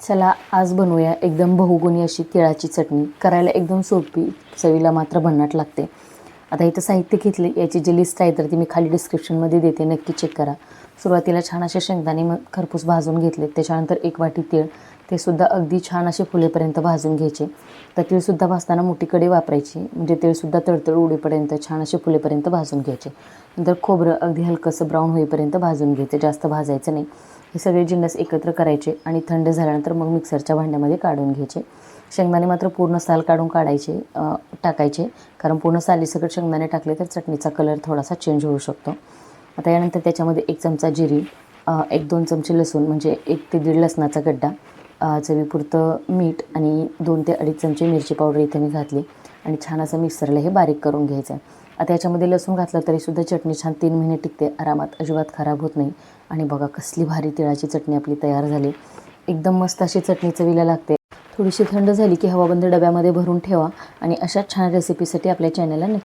चला आज बनवूया एकदम बहुगुणी अशी तिळाची चटणी. करायला एकदम सोपी, चवीला मात्र भन्नाट लागते. आता इथं साहित्य घेतले, याची जी लिस्ट आहे तर ती मी खाली डिस्क्रिप्शनमध्ये देते, नक्की चेक करा. सुरुवातीला छान असे शेंगदाणे खरपूस भाजून घेतले. त्याच्यानंतर 1 वाटी तीळ, ते सुद्धा अगदी छान असे फुलेपर्यंत भाजून घ्यायचे. तर तीळसुद्धा भाजताना मोठी कढई वापरायची, म्हणजे तीळसुद्धा तळतळ उडेपर्यंत छान असे फुलेपर्यंत भाजून घ्यायचे. नंतर खोबरं अगदी हलकंसं ब्राऊन होईपर्यंत भाजून घ्यायचं, जास्त भाजायचं नाही. हे सगळे जिन्नस एकत्र करायचे आणि थंड झाल्यानंतर मग मिक्सरच्या भांड्यामध्ये काढून घ्यायचे. शेंगदाणे मात्र पूर्ण साल काढून टाकायचे, कारण पूर्ण सालीसकट शेंगदाणे टाकले तर चटणीचा कलर थोडासा चेंज होऊ शकतो. आता यानंतर त्याच्यामध्ये 1 चमचा जिरी, 1-2 चमचे लसूण, म्हणजे 1 ते 1.5 लसणाचा गड्डा, चवीपुरतं मीठ आणि 2 ते 2.5 चमचे मिरची पावडर इथे मी घातली आणि छान असं मिक्सरला हे बारीक करून घ्यायचं आहे. आता याच्यामध्ये लसूण घातलं तरीसुद्धा चटणी छान 3 महिने टिकते आरामात, अजिबात खराब होत नाही. आणि बघा कसली भारी तिळाची चटणी आपली तयार झाली. एकदम मस्त अशी चटणी चवीला लागते. थोडीशी थंड झाली की हवाबंद डब्यामध्ये भरून ठेवा आणि अशाच छान रेसिपीसाठी आपल्या चॅनलला